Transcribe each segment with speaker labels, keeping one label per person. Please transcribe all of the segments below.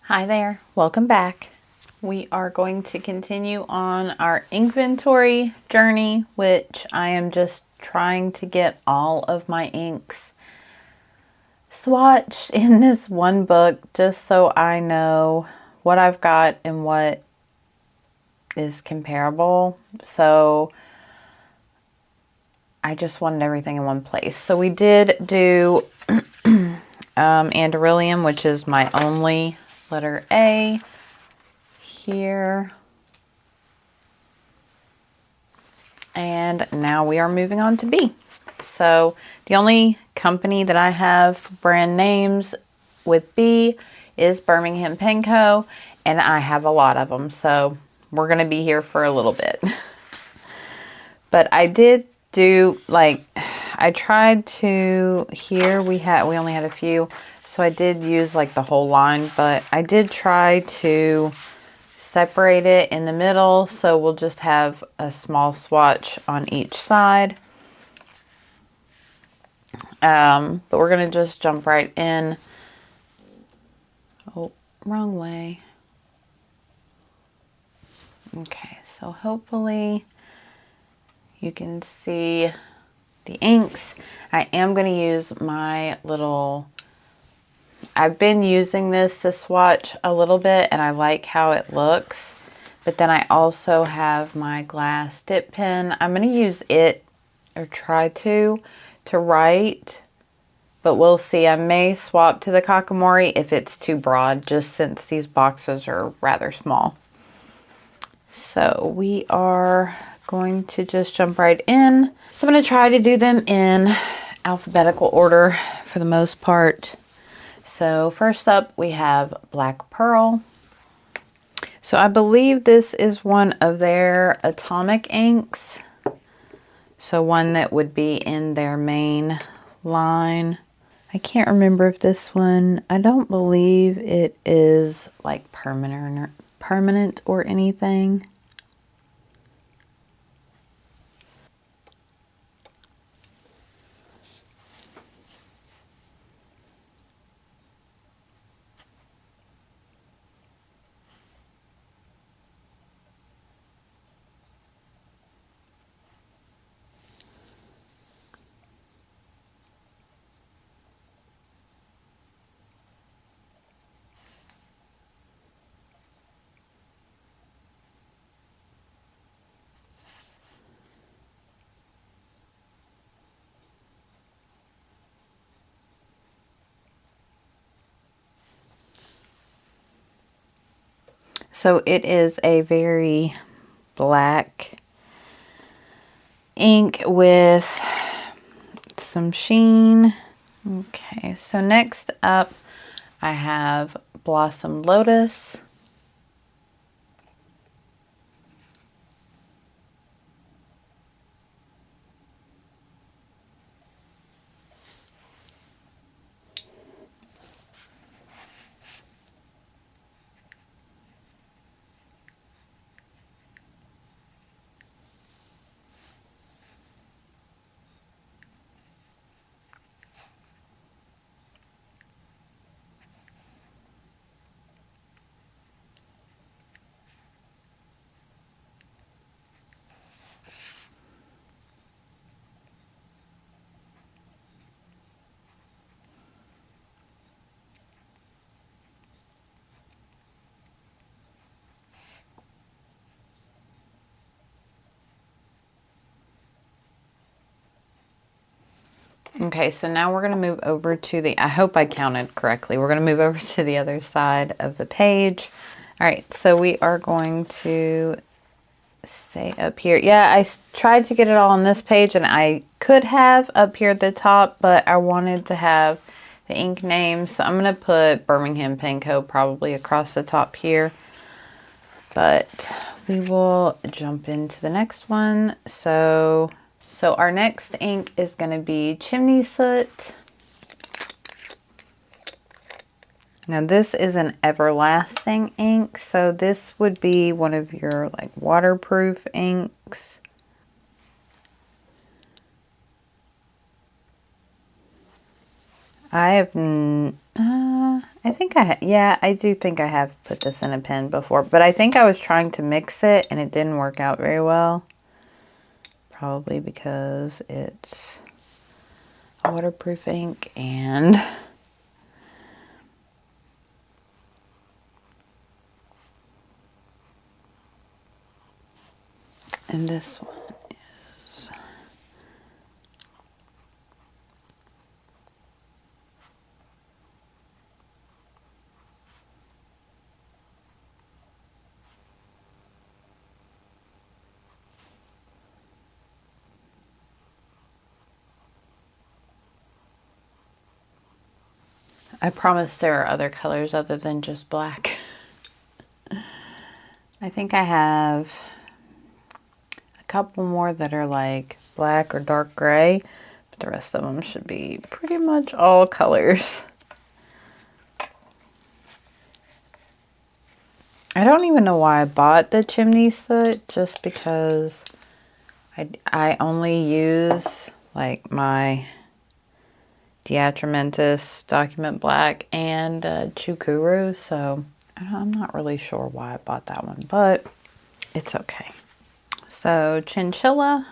Speaker 1: Hi there, welcome back. We are going to continue on our Inkventory journey, which I am just trying to get all of my inks swatched in this one book just so I know what I've got and what is comparable. So I just wanted everything in one place. So we did do Anderillium, which is my only letter A here. And now we are moving on to B. So the only company that I have brand names with B is Birmingham Pen Co. And I have a lot of them. So we're going to be here for a little bit. But I did do, like, I tried to, here we only had a few. So I did use like the whole line, but I did try to separate it in the middle, so we'll just have a small swatch on each side. But we're gonna just jump right in. Oh, wrong way. Okay, so hopefully you can see the inks. I am gonna use my little, I've been using this to swatch a little bit and I like how it looks. But then I also have my glass dip pen. I'm going to use it, or try to write. But we'll see. I may swap to the Kakamori if it's too broad, just since these boxes are rather small. So we are going to just jump right in. So I'm going to try to do them in alphabetical order for the most part. So first up we have Black Pearl. So I believe this is one of their atomic inks. So one that would be in their main line. I can't remember if this one, I don't believe it is like permanent or anything. So it is a very black ink with some sheen. Okay, so next up I have Blossom Lotus. Okay, so now we're going to move over to the, I hope I counted correctly. We're going to move over to the other side of the page. All right, so we are going to stay up here. Yeah, I tried to get it all on this page and I could have up here at the top, but I wanted to have the ink name. So I'm going to put Birmingham Pen Co. probably across the top here. But we will jump into the next one. So our next ink is going to be Chimney Soot. Now this is an everlasting ink, so this would be one of your like waterproof inks. I have, I think yeah, I do think I have put this in a pen before, but I think I was trying to mix it and it didn't work out very well. Probably because it's a waterproof ink and this one is I promise there are other colors other than just black. I think I have a couple more that are like black or dark gray, but the rest of them should be pretty much all colors. I don't even know why I bought the chimney soot, just because I only use like my Diatramentus Document Black and Chukuru, so I'm not really sure why I bought that one, but it's okay. So Chinchilla.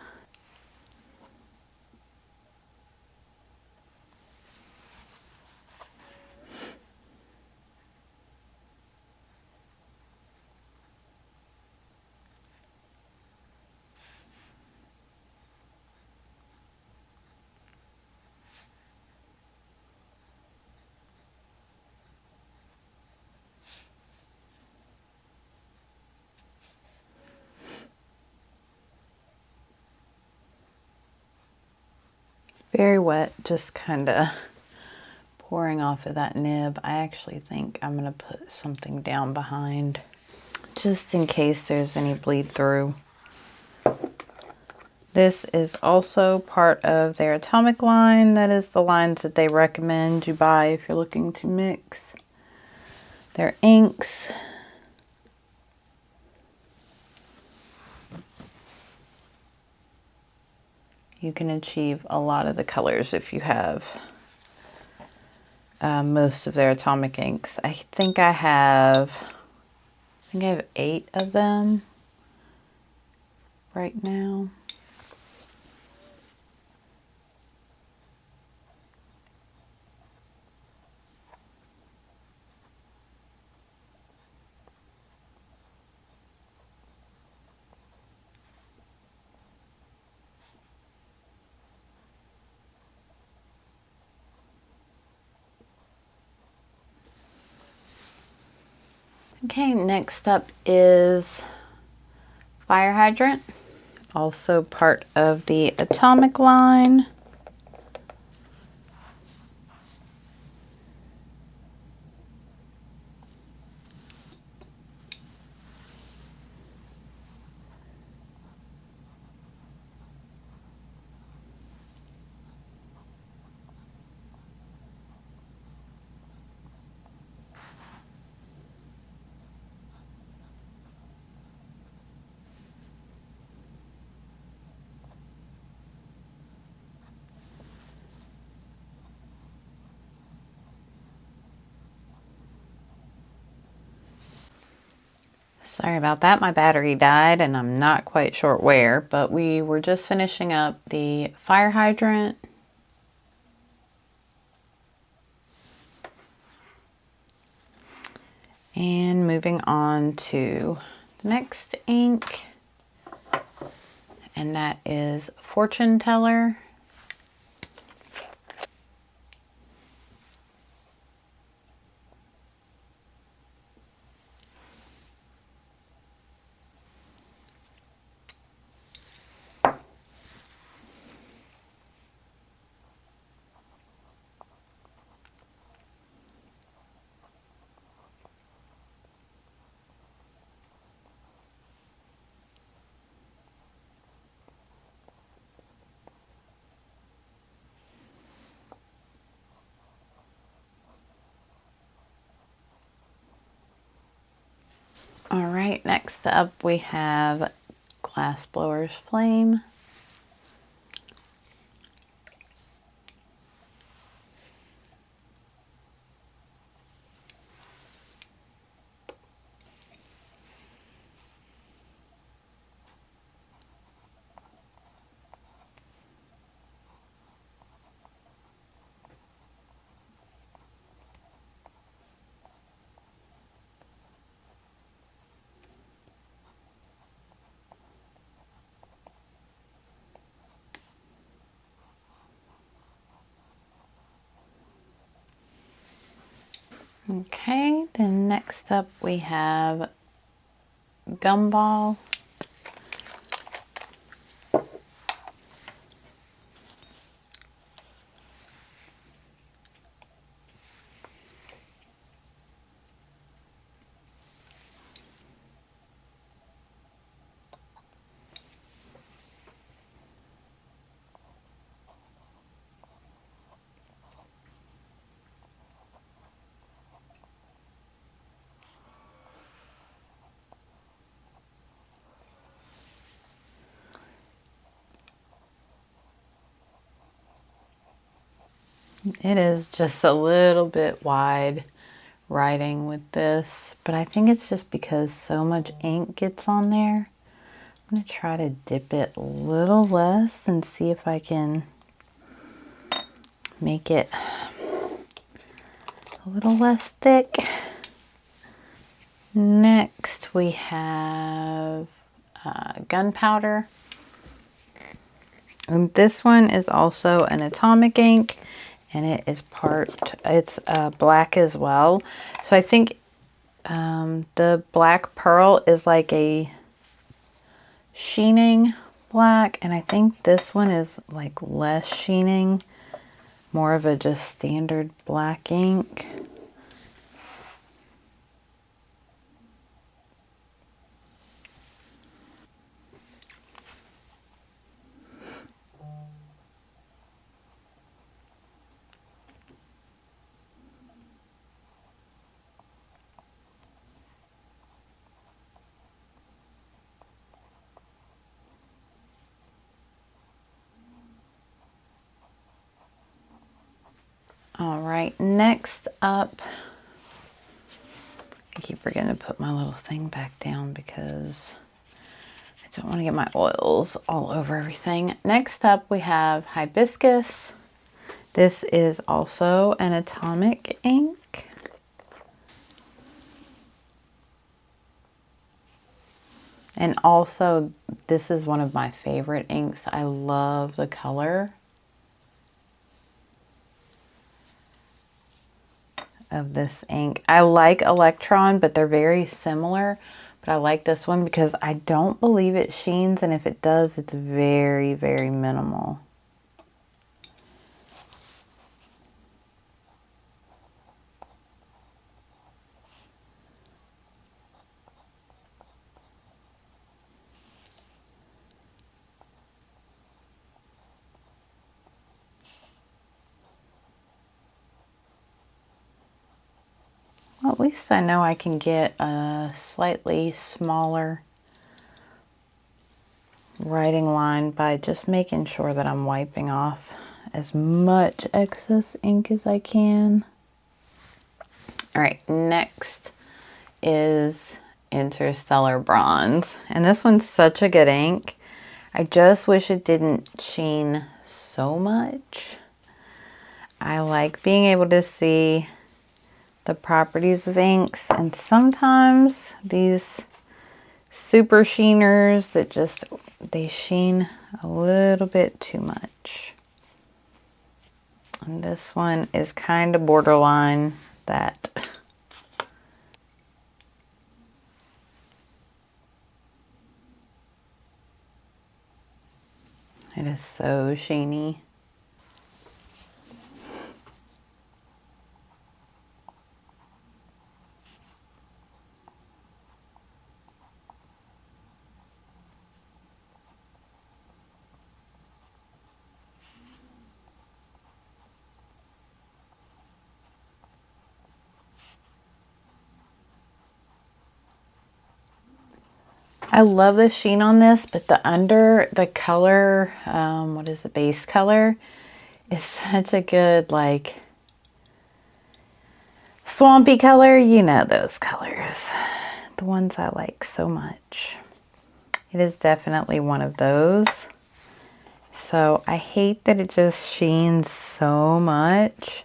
Speaker 1: Very wet, just kind of pouring off of that nib. I actually think I'm going to put something down behind just in case there's any bleed through. This is also part of their Atomic line. That is the lines that they recommend you buy if you're looking to mix their inks. You can achieve a lot of the colors if you have most of their Atomic inks. I think I have 8 of them right now. Okay, next up is Fire Hydrant, also part of the Atomic line. Sorry about that, my battery died and I'm not quite sure where, but we were just finishing up the fire hydrant. And moving on to the next ink, and that is Fortune Teller. All right, next up we have Glassblower's Flame. Okay, then next up we have Gumball. It is just a little bit wide writing with this, but I think it's just because so much ink gets on there. I'm going to try to dip it a little less and see if I can make it a little less thick. Next we have gunpowder. And this one is also an atomic ink, and it is it's black as well. So I think the black pearl is like a sheening black, and I think this one is like less sheening, more of a just standard black ink. All right, next up, I keep forgetting to put my little thing back down because I don't want to get my oils all over everything. Next up, we have hibiscus. This is also an atomic ink. And also, this is one of my favorite inks. I love the color of this ink. I like Electron, but they're very similar. But I like this one because I don't believe it sheens, and if it does, it's very, very minimal. Well, at least I know I can get a slightly smaller writing line by just making sure that I'm wiping off as much excess ink as I can. All right, next is Interstellar Bronze. And this one's such a good ink. I just wish it didn't sheen so much. I like being able to see the properties of inks, and sometimes these super sheeners that just, they sheen a little bit too much. And this one is kind of borderline that. It is so sheeny. I love the sheen on this, but the color, what is the base color, is such a good, like, swampy color. You know those colors. The ones I like so much. It is definitely one of those. So I hate that it just sheens so much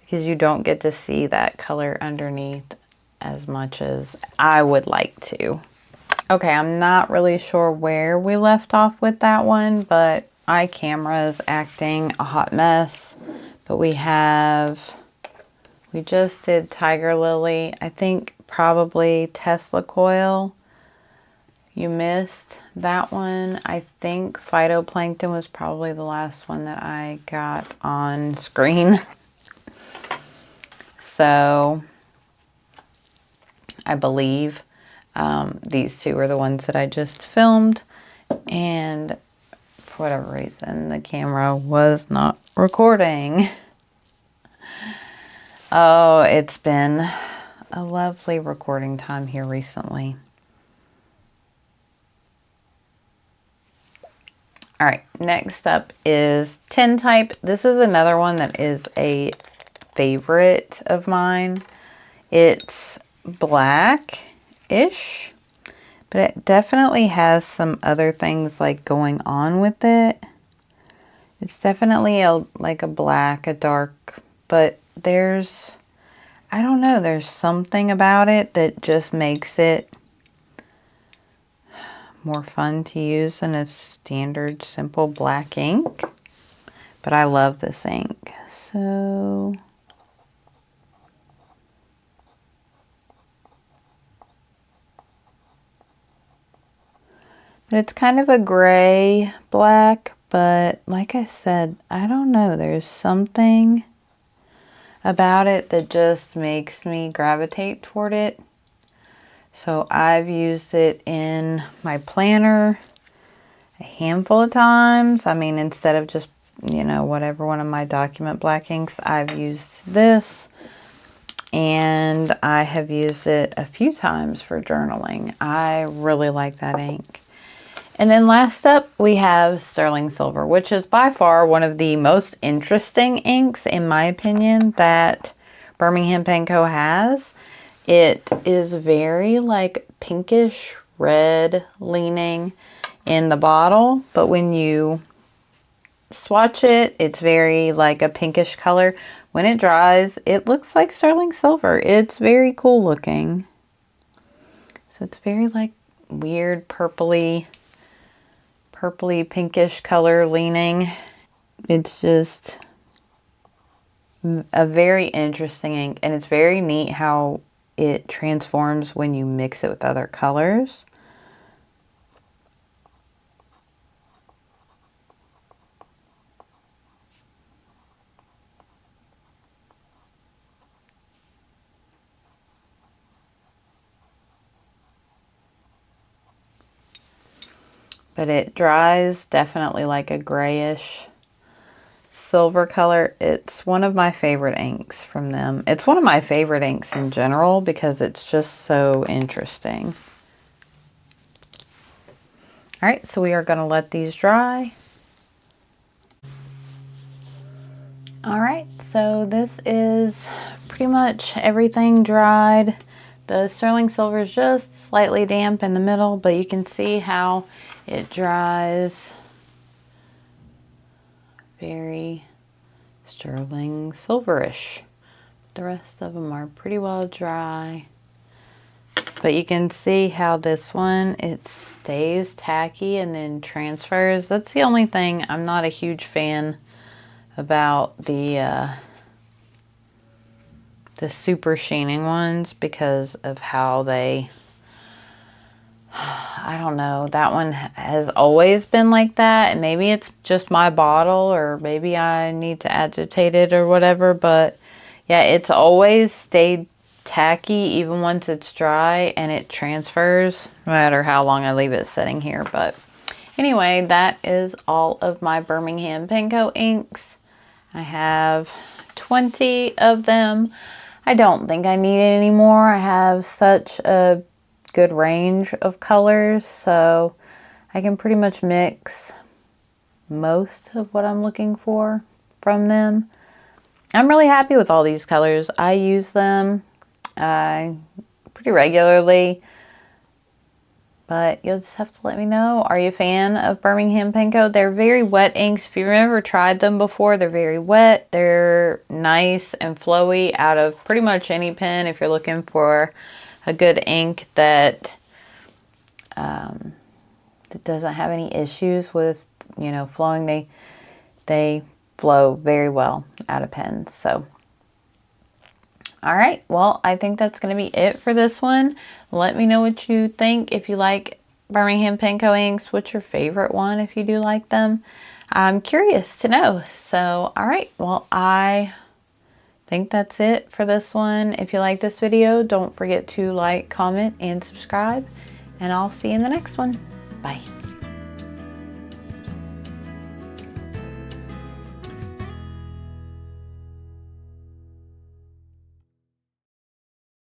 Speaker 1: because you don't get to see that color underneath as much as I would like to. Okay, I'm not really sure where we left off with that one, but iCamera is acting a hot mess. But we We just did Tiger Lily. I think probably Tesla Coil. You missed that one. I think Phytoplankton was probably the last one that I got on screen. So I believe these two are the ones that I just filmed, and for whatever reason the camera was not recording. Oh, it's been a lovely recording time here recently. All right, next up is Tintype. This is another one that is a favorite of mine. It's black-ish, but it definitely has some other things like going on with it. It's definitely like a black, a dark, but there's, I don't know, there's something about it that just makes it more fun to use than a standard simple black ink. But I love this ink. So but it's kind of a gray black, but like I said, I don't know, there's something about it that just makes me gravitate toward it. So I've used it in my planner a handful of times. I mean, instead of just, you know, whatever one of my document black inks, I've used this. And I have used it a few times for journaling. I really like that ink. And then last up, we have Sterling Silver, which is by far one of the most interesting inks, in my opinion, that Birmingham Pen Co. has. It is very like pinkish red leaning in the bottle, but when you swatch it, it's very like a pinkish color. When it dries, it looks like sterling silver. It's very cool looking. So it's very like weird purpley pinkish color leaning. It's just a very interesting ink, and it's very neat how it transforms when you mix it with other colors. But it dries definitely like a grayish silver color. It's one of my favorite inks from them. It's one of my favorite inks in general because it's just so interesting. All right, so we are going to let these dry. All right, so this is pretty much everything dried. The sterling silver is just slightly damp in the middle, but you can see how it dries very sterling silverish. The rest of them are pretty well dry. But you can see how this one, it stays tacky and then transfers. That's the only thing I'm not a huge fan about the super sheening ones, because of how they, I don't know, that one has always been like that, and maybe it's just my bottle, or maybe I need to agitate it or whatever, but yeah, it's always stayed tacky even once it's dry, and it transfers no matter how long I leave it sitting here. But anyway, that is all of my Birmingham Pen Co. inks. I have 20 of them. I don't think I need it anymore. I have such a good range of colors, so I can pretty much mix most of what I'm looking for from them. I'm really happy with all these colors. I use them pretty regularly, but you'll just have to let me know. Are you a fan of Birmingham Pen Co.? They're very wet inks. If you've ever tried them before, they're very wet. They're nice and flowy out of pretty much any pen. If you're looking for a good ink that doesn't have any issues with, you know, flowing, they flow very well out of pens. So All right, well, I think that's going to be it for this one. Let me know what you think. If you like Birmingham Penco inks, what's your favorite one if you do like them? I'm curious to know. So, all right, well, I think that's it for this one. If you like this video, don't forget to like, comment, and subscribe, and I'll see you in the next one. Bye.